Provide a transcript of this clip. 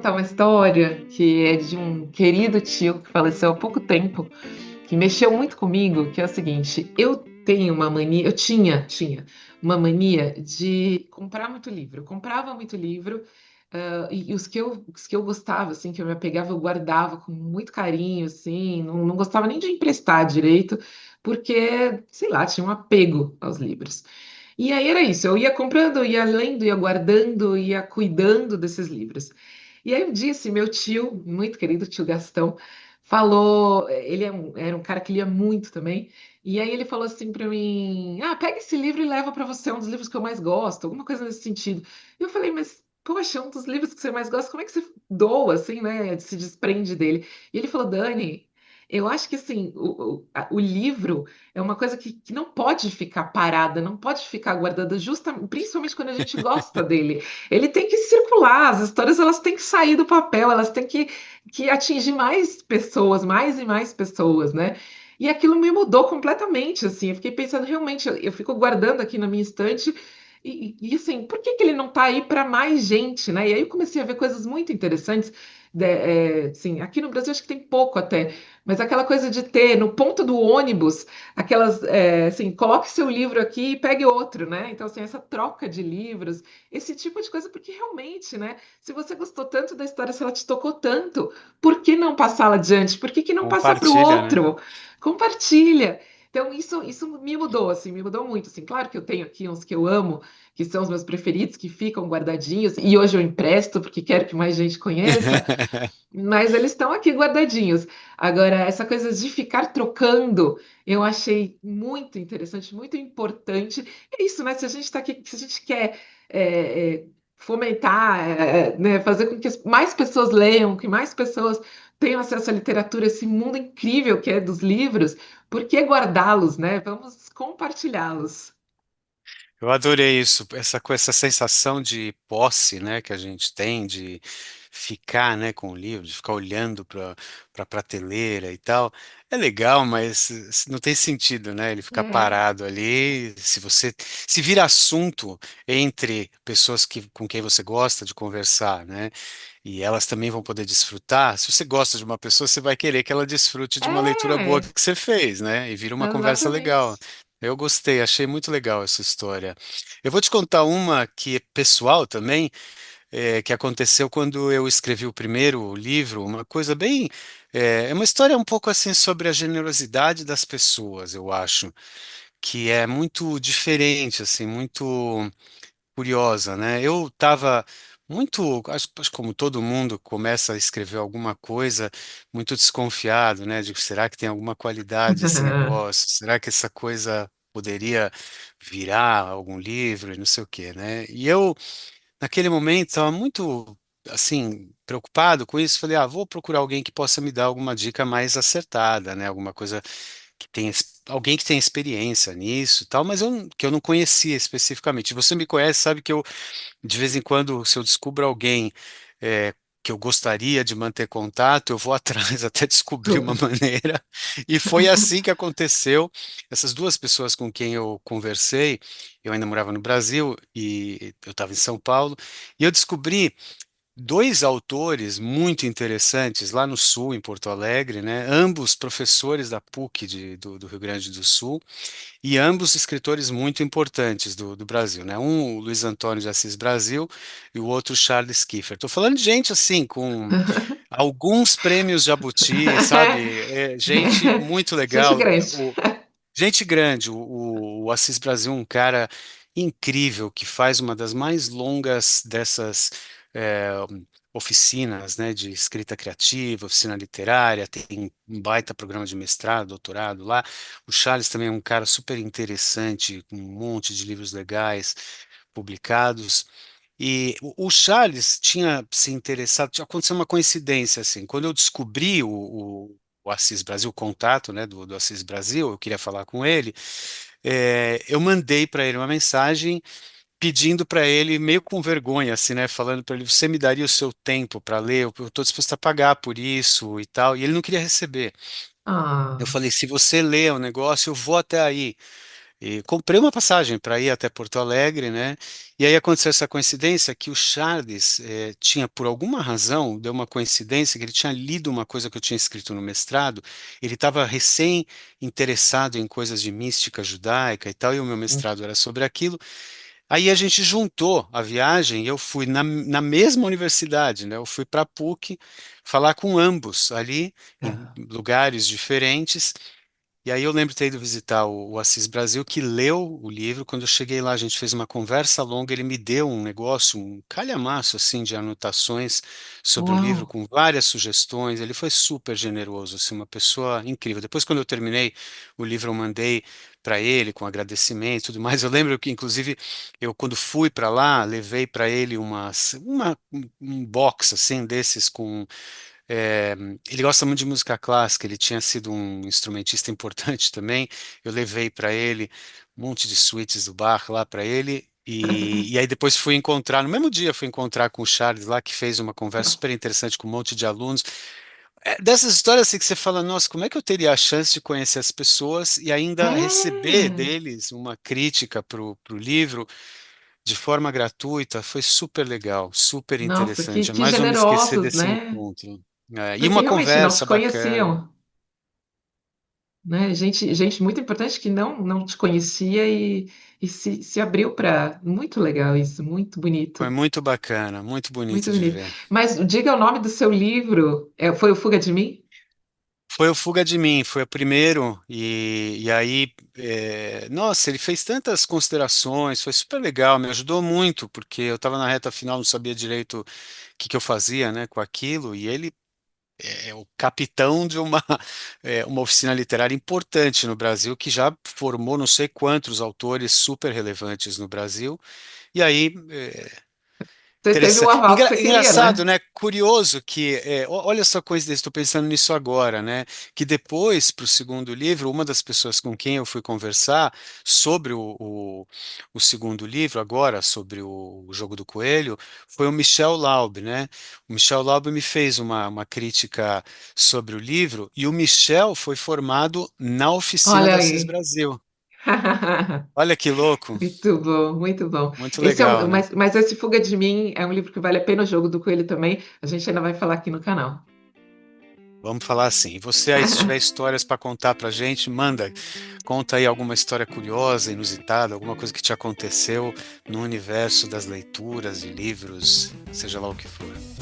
contar uma história que é de um querido tio que faleceu há pouco tempo, que mexeu muito comigo, que é o seguinte, eu tenho uma mania, eu tinha uma mania de comprar muito livro. Eu comprava muito livro, e os que eu gostava, assim, que eu me apegava, eu guardava com muito carinho, assim, não gostava nem de emprestar direito, porque, sei lá, tinha um apego aos livros. E aí era isso, eu ia comprando, ia lendo, ia guardando, ia cuidando desses livros. E aí um dia, assim, meu tio, muito querido tio Gastão, falou, ele era um cara que lia muito também, e aí ele falou assim para mim, pega esse livro e leva para você, é um dos livros que eu mais gosto, alguma coisa nesse sentido. E eu falei, mas, poxa, é um dos livros que você mais gosta, como é que você doa, assim, né, se desprende dele? E ele falou, Dani, eu acho que, assim, o livro é uma coisa que não pode ficar parada, não pode ficar guardada, principalmente quando a gente gosta dele. Ele tem que circular, as histórias elas têm que sair do papel, elas têm que atingir mais pessoas, mais e mais pessoas, né? E aquilo me mudou completamente, assim. Eu fiquei pensando, realmente, eu fico guardando aqui na minha estante. Assim, por que que ele não está aí para mais gente, né? E aí eu comecei a ver coisas muito interessantes. Assim, aqui no Brasil acho que tem pouco até, mas aquela coisa de ter no ponto do ônibus, aquelas, assim, coloque seu livro aqui e pegue outro, né? Então, assim, essa troca de livros, esse tipo de coisa, porque realmente, né? Se você gostou tanto da história, se ela te tocou tanto, por que não passá-la adiante? Por que que não passar para o Compartilha, né? outro? Compartilha. Então, isso me mudou, assim, me mudou muito, assim. Claro que eu tenho aqui uns que eu amo, que são os meus preferidos, que ficam guardadinhos, e hoje eu empresto, porque quero que mais gente conheça, mas eles estão aqui guardadinhos. Agora, essa coisa de ficar trocando, eu achei muito interessante, muito importante. É isso, né? Se a gente está aqui, se a gente quer fomentar, né, fazer com que mais pessoas leiam, que mais pessoas tenham acesso à literatura, esse mundo incrível que é dos livros, por que guardá-los, né? Vamos compartilhá-los. Eu adorei isso, com essa sensação de posse, né, que a gente tem de ficar, né, com o livro, de ficar olhando para a prateleira e tal. É legal, mas não tem sentido, né, ele ficar É, parado ali. Se vira assunto entre pessoas com quem você gosta de conversar, né, e elas também vão poder desfrutar. Se você gosta de uma pessoa, você vai querer que ela desfrute de uma leitura boa é, que você fez, né, e vira uma conversa legal. exatamente. Eu gostei, achei muito legal essa história. Eu vou te contar uma que é pessoal também, que aconteceu quando eu escrevi o primeiro livro, uma coisa bem. É uma história um pouco assim sobre a generosidade das pessoas, eu acho, que é muito diferente, assim, muito curiosa, né? Eu estava muito, acho que como todo mundo começa a escrever alguma coisa, muito desconfiado, né? De será que tem alguma qualidade esse negócio? Será que essa coisa poderia virar algum livro e não sei o quê, né? E eu, naquele momento, estava muito, assim, preocupado com isso. Falei, vou procurar alguém que possa me dar alguma dica mais acertada, né? Alguma coisa que tem alguém que tem experiência nisso e tal, mas que eu não conhecia especificamente. Você me conhece, sabe que eu, de vez em quando, se eu descubro alguém é, que eu gostaria de manter contato, eu vou atrás até descobrir uma maneira. E foi assim que aconteceu. Essas duas pessoas com quem eu conversei, eu ainda morava no Brasil e eu estava em São Paulo, e eu descobri dois autores muito interessantes lá no Sul, em Porto Alegre, né? Ambos professores da PUC do Rio Grande do Sul e ambos escritores muito importantes do Brasil, né? Um, o Luiz Antônio de Assis Brasil, e o outro, Charles Kiefer. Estou falando de gente assim, com alguns prêmios Jabuti, sabe? Gente muito Gente legal. grande. Gente grande, o Assis Brasil, é um cara incrível que faz uma das mais longas dessas é, oficinas, né, de escrita criativa, oficina literária, tem um baita programa de mestrado, doutorado lá. O Charles também é um cara super interessante, com um monte de livros legais publicados. E o Charles tinha se interessado, tinha acontecido uma coincidência assim, quando eu descobri o Assis Brasil, o contato, né, do Assis Brasil, eu queria falar com ele, eu mandei para ele uma mensagem pedindo para ele, meio com vergonha, assim, né, falando para ele, você me daria o seu tempo para ler, eu estou disposto a pagar por isso e tal, e ele não queria receber. Eu Ah, falei, se você lê o negócio, eu vou até aí. E comprei uma passagem para ir até Porto Alegre, né? E aí aconteceu essa coincidência que o Charles tinha, por alguma razão, deu uma coincidência que ele tinha lido uma coisa que eu tinha escrito no mestrado. Ele estava recém interessado em coisas de mística judaica e tal, e o meu mestrado era sobre aquilo. Aí a gente juntou a viagem e eu fui na mesma universidade, né? Eu fui para a PUC falar com ambos ali, em Ah, lugares diferentes. E aí eu lembro de ter ido visitar o Assis Brasil, que leu o livro. Quando eu cheguei lá, a gente fez uma conversa longa, ele me deu um negócio, um calhamaço assim de anotações sobre o livro, uau! com várias sugestões. Ele foi super generoso, assim, uma pessoa incrível. Depois, quando eu terminei o livro, eu mandei para ele com agradecimento e tudo mais. Eu lembro que, inclusive, eu quando fui para lá, levei para ele um box assim desses com é, ele gosta muito de música clássica, ele tinha sido um instrumentista importante também. Eu levei para ele um monte de suítes do Bach lá para ele. E aí depois fui encontrar, no mesmo dia fui encontrar com o Charles lá, que fez uma conversa super interessante com um monte de alunos. Dessas histórias assim que você fala, nossa, como é que eu teria a chance de conhecer as pessoas e ainda receber É! deles uma crítica para o livro de forma gratuita? Foi super legal, super Nossa, interessante. que Jamais vou me esquecer generosos, desse né? encontro. E Porque uma realmente não te conversa bacana. conheciam, né? Gente muito importante que não te conhecia e se abriu para. Muito legal isso, muito Foi bonito, muito bacana, muito bonito muito de bonito. ver. Mas diga o nome do seu livro. Foi o Fuga de Mim? Foi o Fuga de Mim, foi o primeiro, e aí, nossa, ele fez tantas considerações, foi super legal, me ajudou muito, porque eu estava na reta final, não sabia direito o que eu fazia, né, com aquilo, e ele é o capitão de uma oficina literária importante no Brasil, que já formou não sei quantos autores super relevantes no Brasil, e aí Você teve o interessante. aval que você queria, Engraçado, né? né? Curioso que, olha só a coincidência, estou pensando nisso agora, né? Que depois, para o segundo livro, uma das pessoas com quem eu fui conversar sobre o segundo livro, agora, sobre o Jogo do Coelho, foi o Michel Laub, né? O Michel Laub me fez uma crítica sobre o livro e o Michel foi formado na oficina Olha da CIS aí. Brasil. Olha que louco, Muito bom, muito bom. muito Esse é legal, né? mas esse Fuga de Mim é um livro que vale a pena o jogo do Coelho também. A gente ainda vai falar aqui no canal. Vamos falar assim. E você aí, se tiver histórias para contar para gente, manda. Conta aí alguma história curiosa, inusitada, alguma coisa que te aconteceu no universo das leituras, de livros, seja lá o que for.